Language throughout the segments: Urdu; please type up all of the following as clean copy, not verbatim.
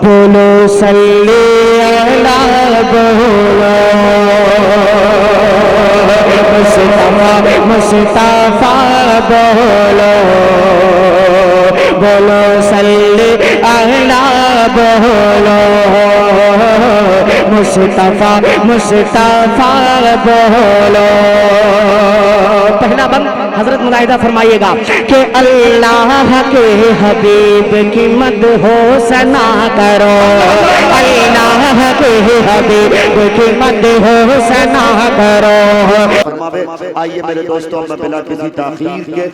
بولو صلی علی بولو مصطفیٰ بولو بولو صلی علی بولو مصطفیٰ بولو. پہلا بند حضرت ملاحظہ فرمائیے گا کہ اللہ کے حبیب کی مدح و ثنا کرو، اللہ کے حبیب کی مدح و ثنا کرو. فرماوے آئیے میرے دوستوں، میں بلا کسی تاخیر کے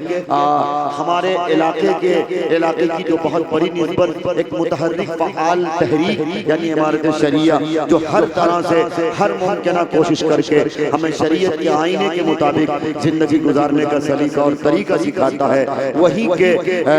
ہمارے علاقے کی جو بہت بڑی نسبت ایک متحرک فعال تحریک یعنی امارت شریعہ جو ہر طرح سے ہر ممکنہ کوشش کر کے ہمیں شریعت کے آئینے کے مطابق زندگی گزارنے کا سلیقہ اور طریقہ سکھاتا ہے، وہی کے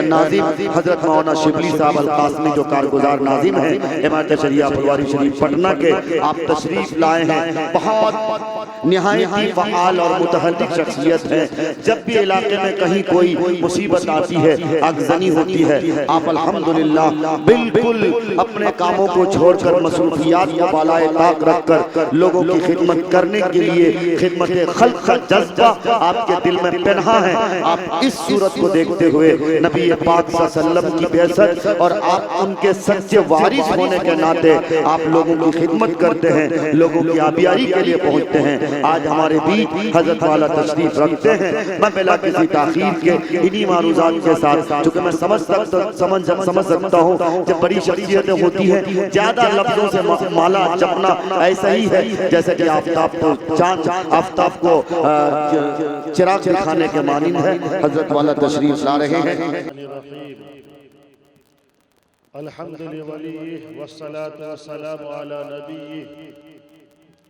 ناظم حضرت مولانا شبلی صاحب القاسمی جو کارگزار ناظم ہیں امارت شریعہ پھلواری شریف پٹنہ کے، آپ تشریف لائے ہیں. بہت نہایت فعال اور متحرک شخصیت ہے. جب بھی علاقے میں کہیں کوئی مصیبت آتی ہے، آگزنی ہوتی ہے، آپ الحمدللہ بالکل اپنے کاموں کو چھوڑ کر مصروفیات کو بالائے طاق رکھ کر لوگوں کی خدمت کرنے کے لیے خدمت خلق کا جذبہ آپ کے دل میں پنہا ہے. آپ اس صورت کو دیکھتے ہوئے نبی پاک صلی اللہ علیہ وسلم کی بعثت اور آپ ان کے سچے وارث ہونے کے ناطے آپ لوگوں کی خدمت کرتے ہیں، لوگوں کی آبیاری کے لیے پہنچتے ہیں. آج ہمارے بیچ حضرت والا تشریف رکھتے ہیں. میں بلا کسی تاخیر کے انہی معروضات کے ساتھ، چونکہ میں سمجھ سکتا ہوں کہ بڑی شخصیتیں ہوتی ہیں زیادہ لفظوں سے مالا جپنا ایسا ہی ہے جیسے کہ آفتاب کو چاند آفتاب کو چراغ دکھانے کے مانند ہے. حضرت والا تشریف لا رہے ہیں. الحمد للہ والصلاة والسلام علی نبیہ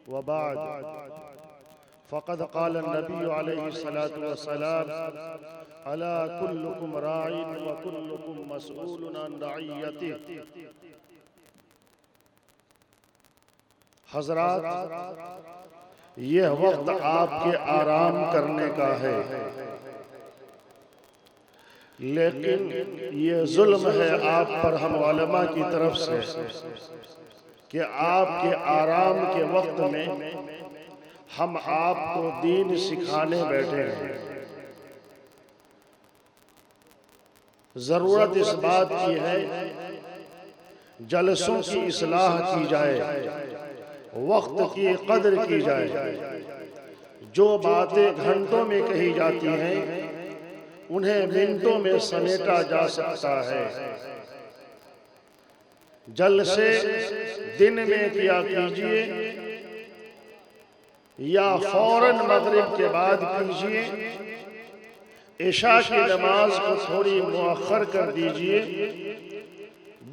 وبعد فقد قال النبی علیہ الصلاة والسلام الا کلکم راع وکلکم مسئول عن رعیتہ. حضرات، یہ وقت آپ کے آرام کرنے کا ہے، لیکن یہ ظلم ہے آپ پر ہم علماء کی طرف سے کہ آپ کے آرام کے وقت میں ہم آپ کو دین سکھانے بیٹھے ہیں. ضرورت اس بات کی ہے جلسوں کی اصلاح کی جائے، وقت کی قدر کی جائے. جو باتیں گھنٹوں میں کہی جاتی ہیں انہیں منٹوں میں سمیٹا جا سکتا ہے. جلسے دن میں کیا کیجئے یا فوراً مغرب کے بعد کیجئے، عشاء کی نماز کو تھوڑی مؤخر کر دیجئے،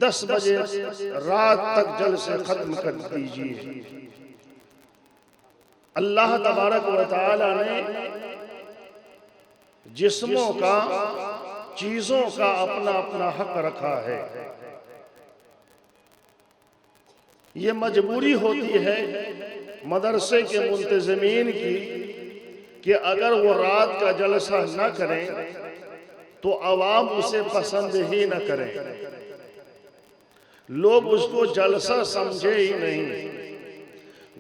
10 بجے رات تک جلسے ختم کر دیجئے. اللہ تبارک و تعالی نے جسموں کا، چیزوں کا اپنا اپنا حق رکھا ہے. یہ مجبوری ہوتی ہے مدرسے کے منتظمین کی کہ اگر وہ رات کا جلسہ نہ کریں تو عوام اسے پسند ہی نہ کریں. لوگ اس کو جلسہ سمجھے ہی نہیں،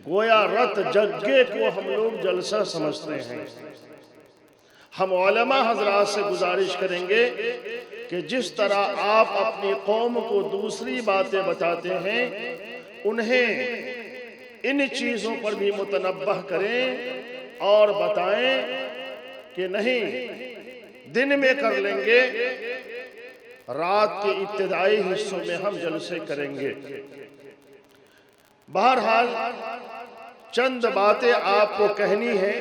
گویا رت جگے کو ہم لوگ جلسہ سمجھتے ہیں. ہم علماء حضرات سے گزارش کریں گے کہ جس طرح آپ اپنی قوم کو دوسری باتیں بتاتے ہیں، انہیں ان چیزوں پر بھی متنبہ کریں اور بتائیں کہ نہیں، دن میں کر لیں گے، رات کے ابتدائی حصوں میں ہم جلسے کریں گے. بہرحال چند باتیں آپ کو کہنی ہیں.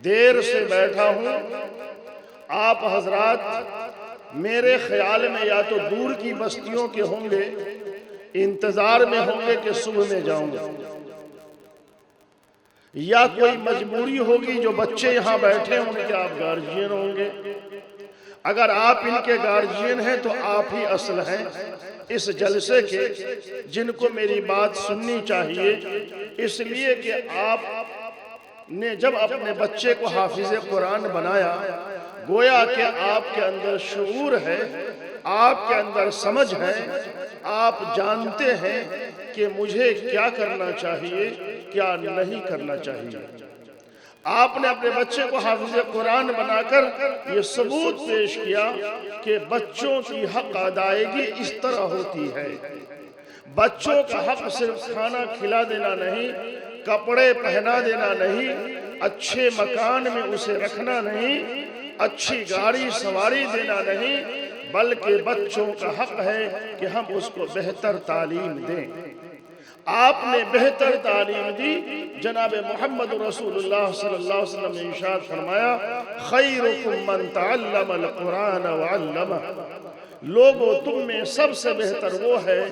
دیر سے بیٹھا ہوں، آپ حضرات میرے خیال میں یا تو دور کی بستیوں کے ہوں گے، انتظار میں ہوں گے کہ صبح میں جاؤں گا، یا کوئی مجبوری ہوگی جو بچے یہاں بیٹھے ہوں کہ آپ گارجین ہوں گے. اگر آپ ان کے گارجین ہیں تو آپ ہی اصل ہیں اس جلسے کے، جن کو میری بات سننی چاہیے، اس لیے کہ آپ نے جب اپنے بچے کو حافظ قرآن بنایا گویا کہ آپ کے اندر شعور ہے، آپ کے اندر سمجھ ہے، آپ جانتے ہیں کہ مجھے کیا کرنا چاہیے، کیا نہیں کرنا چاہیے۔ آپ نے اپنے بچے کو حافظ قرآن بنا کر یہ ثبوت پیش کیا کہ بچوں کی حق ادائیگی اس طرح ہوتی ہے۔ بچوں کا حق صرف کھانا کھلا دینا نہیں، کپڑے پہنا دینا نہیں، اچھے مکان میں اسے رکھنا نہیں، اچھی گاڑی سواری دینا نہیں، بلکہ بچوں کا حق ہے کہ ہم اس کو بہتر تعلیم دیں۔ آپ نے بہتر تعلیم دی۔ جناب محمد رسول اللہ صلی اللہ علیہ وسلم نے ارشاد فرمایا، خیرکم من تعلم القرآن وعلمہ، لوگوں تم میں سب سے بہتر وہ ہے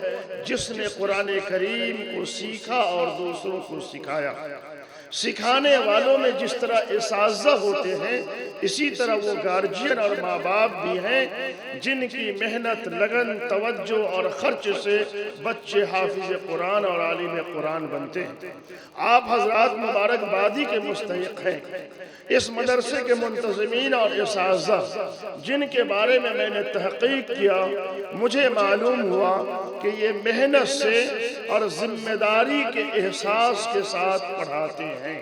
جس نے قرآن کریم کو سیکھا اور دوسروں کو سکھایا۔ سکھانے والوں میں جس طرح اساتذہ ہوتے ہیں، اسی طرح وہ گارجین اور ماں باپ بھی ہیں جن کی محنت، لگن، توجہ اور خرچ سے بچے حافظ قرآن اور عالم قرآن بنتے ہیں۔ آپ حضرات مبارکبادی کے مستحق ہیں۔ اس مدرسے کے منتظمین اور اساتذہ جن کے بارے میں نے تحقیق کیا، مجھے معلوم ہوا کہ یہ محنت سے اور ذمہ داری کے احساس کے ساتھ پڑھاتے ہیں۔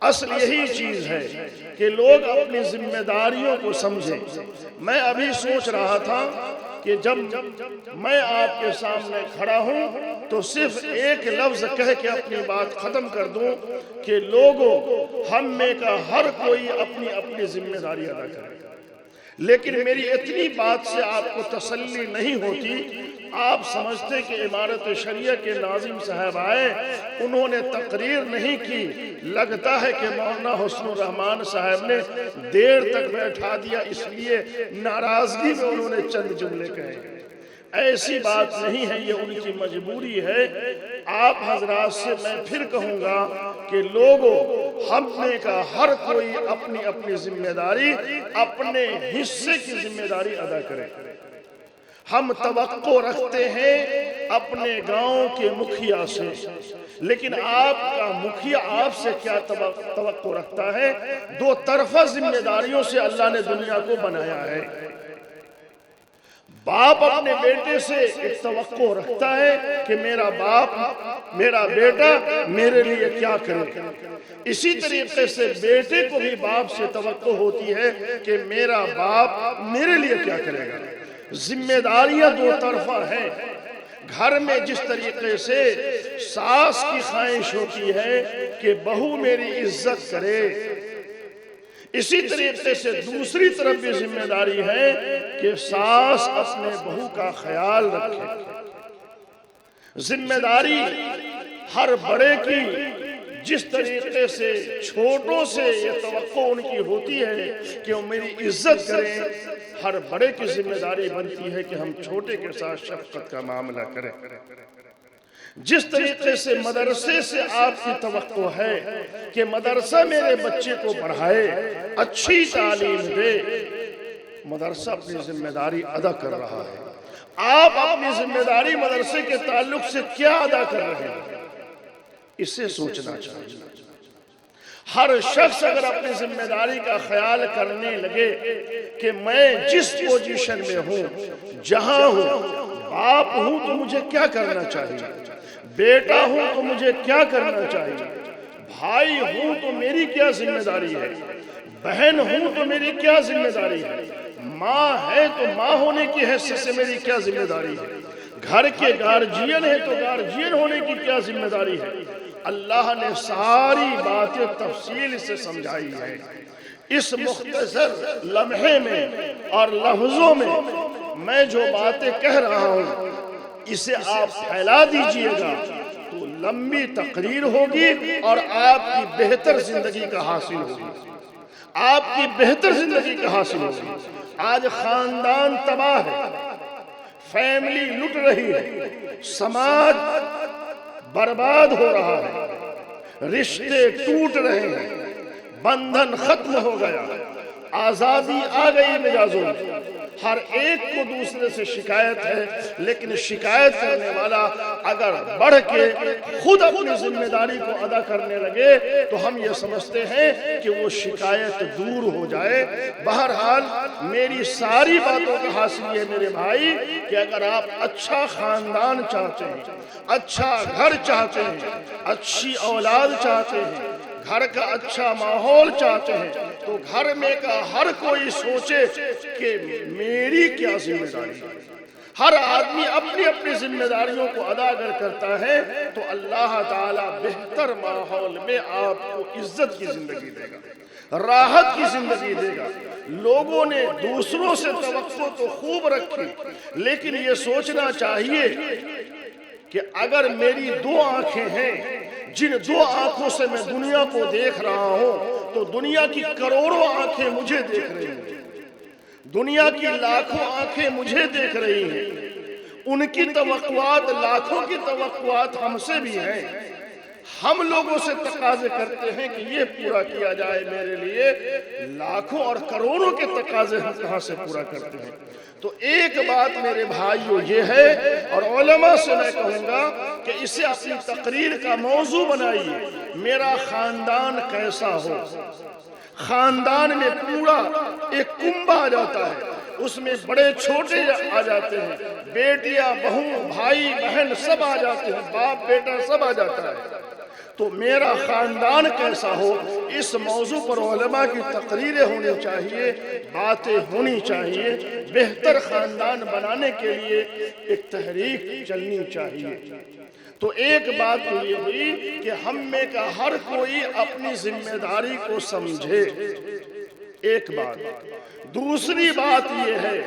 اصل یہی چیز ہے کہ لوگ اپنی ذمہ داریوں کو سمجھیں۔ میں ابھی سوچ رہا تھا کہ جب میں آپ کے سامنے کھڑا ہوں تو صرف ایک لفظ کہہ کے اپنی بات ختم کر دوں کہ لوگوں، ہم میں کا ہر کوئی اپنی اپنی ذمہ داری ادا کرے، لیکن میری اتنی بات سے آپ کو تسلی نہیں ہوتی۔ آپ سمجھتے کہ امارت شریعہ کے ناظم صاحب آئے، انہوں نے تقریر نہیں کی، لگتا ہے کہ مولانا حسن الرحمان صاحب نے دیر تک بیٹھا دیا، اس لیے ناراضگی میں انہوں نے چند جملے کہے۔ ایسی بات نہیں ہے، یہ ان کی مجبوری ہے۔ آپ حضرات سے میں پھر کہوں گا کہ لوگوں، ہم نے کا ہر کوئی اپنی اپنی ذمہ داری، اپنے حصے کی ذمہ داری ادا کرے۔ ہم توقع رکھتے ہیں اپنے گاؤں کے مکھیا سے، لیکن آپ کا مکھیا آپ سے کیا توقع رکھتا ہے؟ دو طرفہ ذمہ داریوں سے اللہ نے دنیا کو بنایا ہے۔ باپ اپنے بیٹے سے ایک توقع رکھتا ہے کہ میرا باپ، میرا بیٹا میرے لیے کیا کرے۔ اسی طریقے سے بیٹے کو بھی باپ سے توقع ہوتی ہے کہ میرا باپ میرے لیے کیا کرے گا۔ ذمہ داریاں دو طرفہ ہیں۔ گھر میں جس طریقے سے ساس کی خواہش ہوتی ہے کہ بہو میری عزت کرے، اسی طریقے سے دوسری طرف بھی ذمہ داری ہے کہ ساس اپنے بہو کا خیال رکھے۔ ذمہ داری ہر بڑے کی جس طریقے سے چھوٹوں سے یہ توقع ان کی ہوتی ہے کہ وہ میری عزت کریں، ہر بڑے کی ذمہ داری بنتی ہے کہ ہم چھوٹے کے ساتھ شفقت کا معاملہ کریں۔ جس طریقے سے مدرسے سے آپ کی توقع ہے کہ مدرسہ میرے بچے کو پڑھائے، اچھی تعلیم دے، مدرسہ اپنی ذمہ داری ادا کر رہا ہے۔ آپ اپنی ذمہ داری مدرسے کے تعلق سے کیا ادا کر رہے ہیں، اسے سوچنا چاہیے۔ ہر شخص اگر اپنی ذمہ داری کا خیال کرنے لگے کہ میں جس پوزیشن میں ہوں، جہاں ہوں، باپ ہوں تو مجھے کیا کرنا چاہیے، بیٹا ہوں تو مجھے کیا کرنا چاہیے، بھائی ہوں تو میری کیا ذمہ داری ہے، بہن ہوں تو میری کیا ذمہ داری ہے، ماں ہے تو ماں ہونے کی حیثیت سے میری کیا ذمہ داری ہے، گھر کے گارجین ہے تو گارجین ہونے کی کیا ذمہ داری ہے۔ اللہ نے ساری باتیں تفصیل سے سمجھائی ہے۔ اس مختصر لمحے میں اور لفظوں میں جو باتیں کہہ رہا ہوں، اسے آپ پھیلا دیجئے گا تو لمبی تقریر ہوگی اور آپ کی بہتر زندگی کا حاصل ہوگی، آپ کی بہتر زندگی کا حاصل ہوگی۔ آج خاندان تباہ ہے، فیملی لٹ رہی ہے، سماج برباد ہو رہا ہے، رشتے ٹوٹ رہے ہیں، بندھن ختم ہو گیا، آزادی آ گئی مجازوں میں، ہر ایک کو دوسرے سے شکایت ہے، لیکن شکایت کرنے والا اگر بڑھ کے خود اپنی ذمہ داری کو ادا کرنے لگے تو ہم یہ سمجھتے ہیں کہ وہ شکایت دور ہو جائے۔ بہرحال میری ساری باتوں کا حاصل یہ میرے بھائی کہ اگر آپ اچھا خاندان چاہتے ہیں، اچھا گھر چاہتے ہیں، اچھی اولاد چاہتے ہیں، گھر کا اچھا ماحول چاہتے ہیں، تو گھر میں کا ہر کوئی سوچے کہ میری کیا ذمہ داری ہے۔ ہر آدمی اپنی اپنی ذمہ داریوں کو ادا اگر کرتا ہے تو اللہ تعالیٰ بہتر ماحول میں آپ کو عزت کی زندگی دے گا، راحت کی زندگی دے گا۔ لوگوں نے دوسروں سے توقع تو خوب رکھی، لیکن یہ سوچنا چاہیے کہ اگر میری دو آنکھیں ہیں، جن دو آنکھوں سے میں دنیا کو دیکھ رہا ہوں، تو دنیا کی کروڑوں آنکھیں مجھے دیکھ رہی ہیں، دنیا کی لاکھوں آنکھیں مجھے دیکھ رہی ہیں، ان کی توقعات، لاکھوں کی توقعات ہم سے بھی ہیں۔ ہم لوگوں سے تقاضے کرتے ہیں کہ یہ پورا کیا جائے میرے لیے، لاکھوں اور کروڑوں کے تقاضے ہم کہاں سے پورا کرتے ہیں؟ تو ایک بات میرے بھائیو یہ ہے، اور علماء سے میں کہوں گا کہ اسے اپنی تقریر کا موضوع بنائیے، میرا خاندان کیسا ہو۔ خاندان میں پورا ایک کنبہ آ جاتا ہے، اس میں بڑے چھوٹے آ جاتے ہیں، بیٹیاں، بہو، بھائی، بہن سب آ جاتے ہیں، باپ بیٹا سب آ جاتا ہے۔ تو میرا خاندان کیسا ہو، اس موضوع پر علماء کی تقریریں ہونی چاہیے، باتیں ہونی چاہیے، بہتر خاندان بنانے کے لیے ایک تحریک چلنی چاہیے۔ تو ایک بات تو یہ ہوئی کہ ہم میں کا ہر کوئی اپنی ذمہ داری کو سمجھے، ایک بات۔ دوسری بات یہ ہے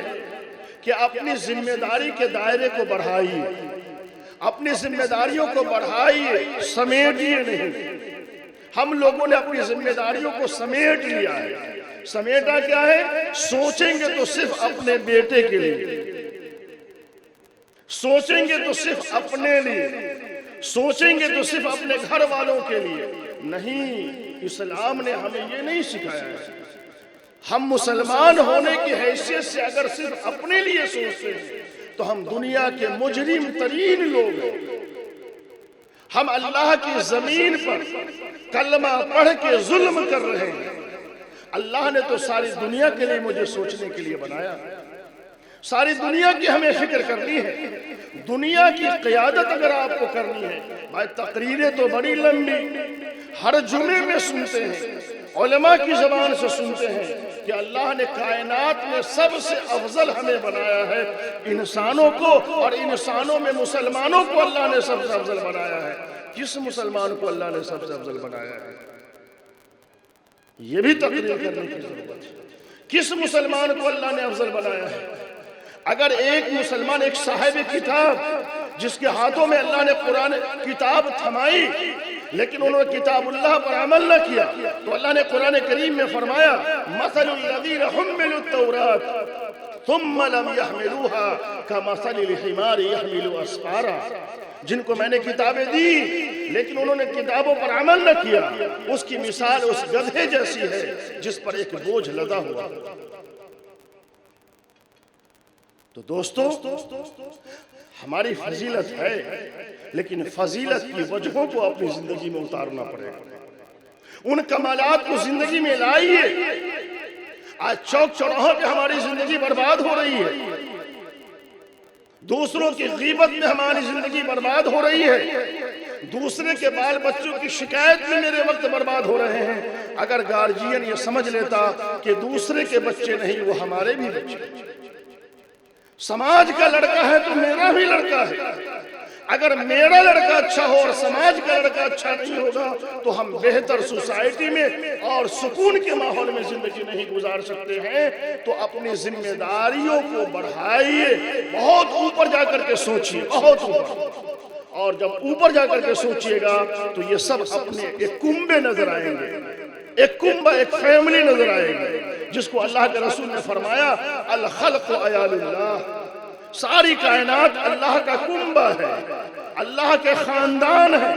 کہ اپنی ذمہ داری کے دائرے کو بڑھائیے، اپنی ذمہ داریوں کو بڑھائیے، سمیٹیے نہیں۔ ہم لوگوں نے اپنی ذمہ داریوں کو سمیٹ لیا ہے۔ سمیٹا کیا ہے؟ سوچیں گے تو صرف اپنے بیٹے کے لیے، سوچیں گے تو صرف اپنے لیے، سوچیں گے تو صرف اپنے گھر والوں کے لیے نہیں۔ اسلام نے ہمیں یہ نہیں سکھایا ہے۔ ہم مسلمان ہونے کی حیثیت سے اگر صرف اپنے لیے سوچتے ہیں تو ہم دنیا کے مجرم ترین لوگ ہیں۔ ہم اللہ کی زمین پر کلمہ پڑھ کے ظلم کر رہے ہیں۔ اللہ نے تو ساری دنیا کے لیے مجھے سوچنے کے لیے بنایا، ساری دنیا کی ہمیں فکر کرنی ہے۔ دنیا کی قیادت اگر آپ کو کرنی ہے، بھائی تقریریں تو بڑی لمبی ہر جمعے میں سنتے ہیں، علماء کی زبان سے سنتے ہیں کہ اللہ نے کائنات میں سب سے افضل ہمیں بنایا ہے انسانوں کو، اور انسانوں میں مسلمانوں کو اللہ نے سب سے افضل بنایا ہے۔ کس مسلمان کو اللہ نے سب سے افضل بنایا ہے؟ یہ بھی تقریر کرنے کی ضرورت ہے۔ کس مسلمان کو اللہ نے افضل بنایا ہے؟ اگر ایک مسلمان، ایک صاحب کتاب جس کے ہاتھوں میں اللہ نے قرآن کتاب تھمائی لیکن انہوں نے کتاب اللہ پر عمل نہ کیا، تو اللہ نے قرآن کریم میں فرمایا مثل الذین حملوا التوراۃ ثم لم يحملوها كمثل الحمار يحمل اسفارا، جن کو میں نے کتابیں دی لیکن انہوں نے کتابوں پر عمل نہ کیا، اس کی مثال اس گدھے جیسی ہے جس پر ایک بوجھ لدا ہوا۔ تو دوستو، ہماری فضیلت ہے، لیکن فضیلت کی وجہوں کو اپنی زندگی میں اتارنا پڑے گا، ان کمالات کو زندگی میں لائیے۔ آج چوک چوراہوں پہ ہماری زندگی برباد ہو رہی ہے، دوسروں کی غیبت میں ہماری زندگی برباد ہو رہی ہے، دوسرے کے بال بچوں کی شکایت میں میرے وقت برباد ہو رہے ہیں۔ اگر گارجین یہ سمجھ لیتا کہ دوسرے کے بچے نہیں، وہ ہمارے بھی بچے، سماج کا لڑکا ہے تو میرا بھی لڑکا ہے، اگر میرا لڑکا اچھا ہو اور سماج کا لڑکا اچھا نہیں ہوگا تو ہم بہتر سوسائٹی میں اور سکون کے ماحول میں زندگی نہیں گزار سکتے ہیں۔ تو اپنی ذمہ داریوں کو بڑھائیے، بہت اوپر جا کر کے سوچیے، بہت اوپر، اور جب اوپر جا کر کے سوچیے گا تو یہ سب اپنے ایک کنبے نظر آئیں گے، ایک کنبہ، ایک فیملی نظر آئے گی، جس کو اللہ کے رسول نے فرمایا الخلق عیال اللہ، ساری کائنات اللہ کا کنبہ ہے، اللہ کے خاندان ہے،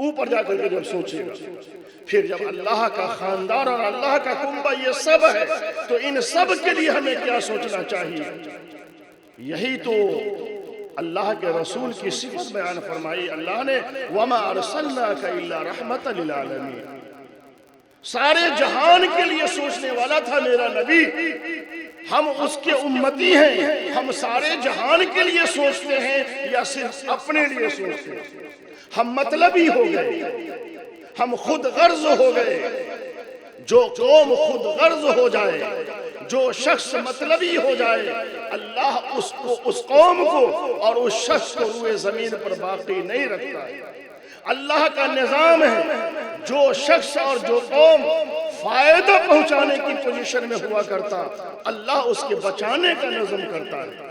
اوپر جا کر کے جب سوچے گا، پھر جب اللہ کا خاندان اور اللہ کا کنبہ یہ سب ہے تو ان سب کے لیے ہمیں کیا سوچنا چاہیے؟ یہی تو اللہ کے رسول کی صفت بیان فرمائی اللہ نے، وَمَا أَرْسَلْنَاكَ إِلَّا رَحْمَةً لِلْعَالَمِينَ، سارے جہان کے لیے سوچنے والا تھا میرا نبی، ہم اس کے امتی ہیں، ہم سارے جہان کے لیے سوچتے ہیں یا صرف اپنے لیے سوچتے ہیں؟ ہم مطلبی ہو گئے، ہم خود غرض ہو گئے۔ جو قوم خود غرض ہو جائے، جو شخص مطلبی ہو جائے، اللہ اس قوم کو اور اس شخص کو روئے زمین پر باقی نہیں رکھتا ہے۔ اللہ کا نظام ہے، جو شخص اور جو قوم فائدہ پہنچانے کی پوزیشن میں ہوا کرتا، اللہ اس کے بچانے کا نظم کرتا ہے،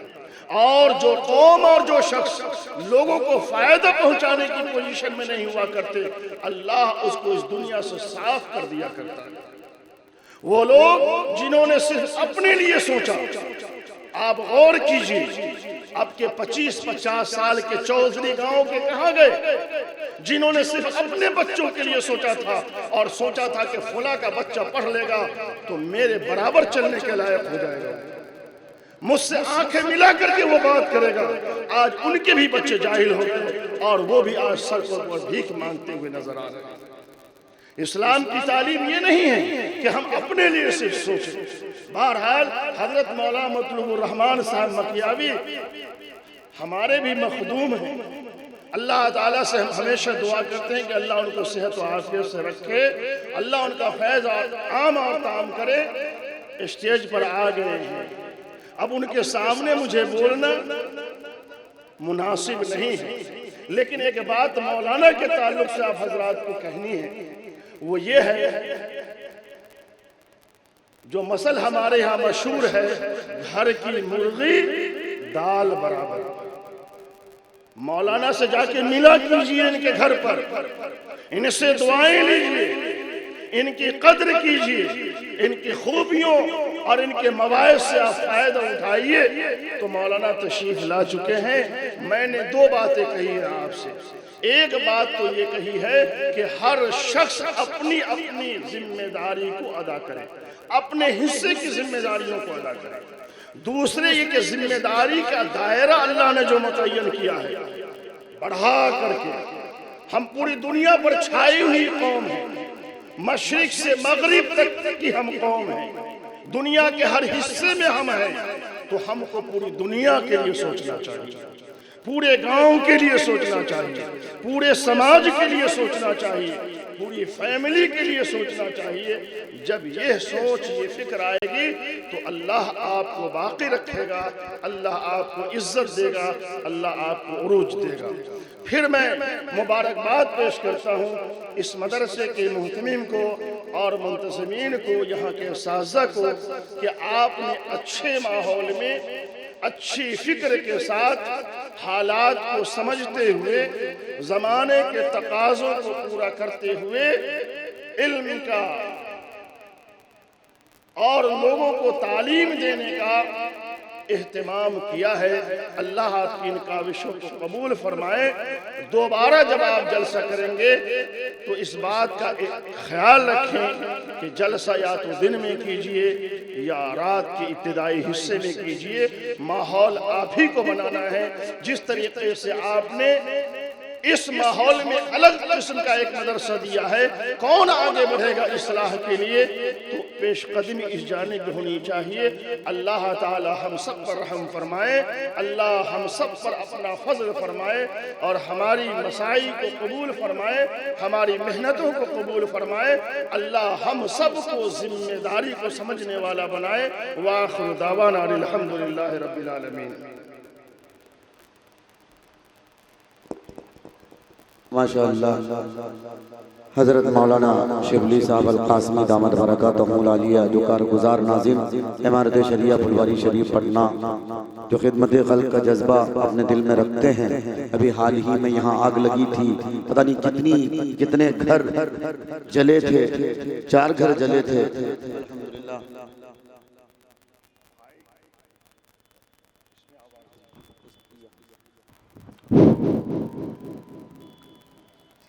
اور جو قوم اور جو شخص لوگوں کو فائدہ پہنچانے کی پوزیشن میں نہیں ہوا کرتے، اللہ اس کو اس دنیا سے صاف کر دیا کرتا ہے۔ وہ لوگ جنہوں نے صرف اپنے لیے سوچا، آپ غور کیجئے، اب کے 25-50 سال کے چودھری گاؤں کے کہاں گئے جنہوں نے صرف اپنے بچوں کے لیے سوچا تھا اور سوچا تھا کہ فلاں کا بچہ پڑھ لے گا تو میرے برابر چلنے کے لائق ہو جائے گا، مجھ سے آنکھیں ملا کر کے وہ بات کرے گا۔ آج ان کے بھی بچے جاہل ہو گئے اور وہ بھی آج سڑکوں پر بھیک مانگتے ہوئے نظر آ رہے ہیں۔ اسلام کی تعلیم یہ نہیں ہے کہ ہم اپنے لیے صرف سوچیں۔ بہرحال حضرت مولانا مطلوب الرحمن صاحب مکیاوی ہمارے بھی مخدوم ہیں، اللہ تعالیٰ سے ہم ہمیشہ دعا کرتے ہیں کہ اللہ ان کو صحت و عافیت سے رکھے، اللہ ان کا فیض عام اور تام کرے۔ اسٹیج پر آ گئے ہیں، اب ان کے سامنے مجھے بولنا مناسب نہیں ہے، لیکن ایک بات مولانا کے تعلق سے آپ حضرات کو کہنی ہے، وہ یہ ہے جو مثل ہمارے یہاں مشہور ہے، گھر کی مرغی دال برابر۔ مولانا سے جا کے ملا کیجئے ان کے گھر پر، ان سے دعائیں لیجئے، ان کی قدر کیجئے، ان کی خوبیوں اور ان کے مواعظ سے آپ فائدہ اٹھائیے۔ تو مولانا تشریف لا چکے ہیں، میں نے 2 باتیں کہی ہیں آپ سے۔ ایک بات تو یہ کہی ہے کہ ہر شخص اپنی اپنی ذمہ داری کو ادا کرے، اپنے حصے کی ذمہ داریوں کو ادا کرے۔ دوسرے یہ کہ ذمہ داری کا دائرہ اللہ نے جو متعین کیا ہے بڑھا کر کے، ہم پوری دنیا پر چھائی ہوئی قوم ہیں، مشرق سے مغرب تک کی ہم قوم ہیں، دنیا کے ہر حصے میں ہم ہیں، تو ہم کو پوری دنیا کے لیے سوچنا چاہیے، پورے گاؤں کے لیے سوچنا چاہیے، پورے سماج کے لیے سوچنا چاہیے، پوری فیملی کے لیے سوچنا چاہیے۔ جب یہ سوچ یہ فکر آئے گی تو اللہ آپ کو باقی رکھے گا، اللہ آپ کو عزت دے گا، اللہ آپ کو عروج دے گا۔ پھر میں مبارکباد پیش کرتا ہوں اس مدرسے کے محتمم کو اور منتظمین کو، یہاں کے اساتذہ کو، کہ آپ نے اچھے ماحول میں اچھی فکر کے ساتھ حالات کو سمجھتے ہوئے، زمانے کے تقاضوں کو پورا کرتے ہوئے علم کا اور لوگوں کو تعلیم دینے کا اہتمام کیا ہے۔ اللہ آپ کی ان کاوشوں کو قبول فرمائے۔ دوبارہ جب آپ جلسہ کریں گے تو اس بات کا خیال رکھیں کہ جلسہ یا تو دن میں کیجئے یا رات کے ابتدائی حصے میں کیجئے، ماحول آپ ہی کو بنانا ہے۔ جس طریقے سے آپ نے اس ماحول میں الگ قسم کا ایک مدرسہ دیا ہے، کون آگے بڑھے گا اصلاح کے لیے؟ تو پیش قدمی اس جانب ہونی چاہیے۔ اللہ تعالی ہم سب پر رحم فرمائے، اللہ ہم سب پر اپنا فضل فرمائے اور ہماری مساعی کو قبول فرمائے، ہماری محنتوں کو قبول فرمائے۔ اللہ ہم سب کو ذمہ داری کو سمجھنے والا بنائے۔ وآخر دعوانا الحمدللہ رب العالمین۔ ماشاءاللہ حضرت مولانا شبلی صاحب القاسمی دامت برکاتہم العالیہ، جو کارگزار ناظم عمارت شریعہ پھلواری شریف پٹنہ، جو خدمت خلق کا جذبہ اپنے دل میں رکھتے ہیں۔ ابھی حال ہی میں یہاں آگ لگی تھی، پتہ نہیں کتنے گھر جلے تھے، 4 گھر جلے تھے۔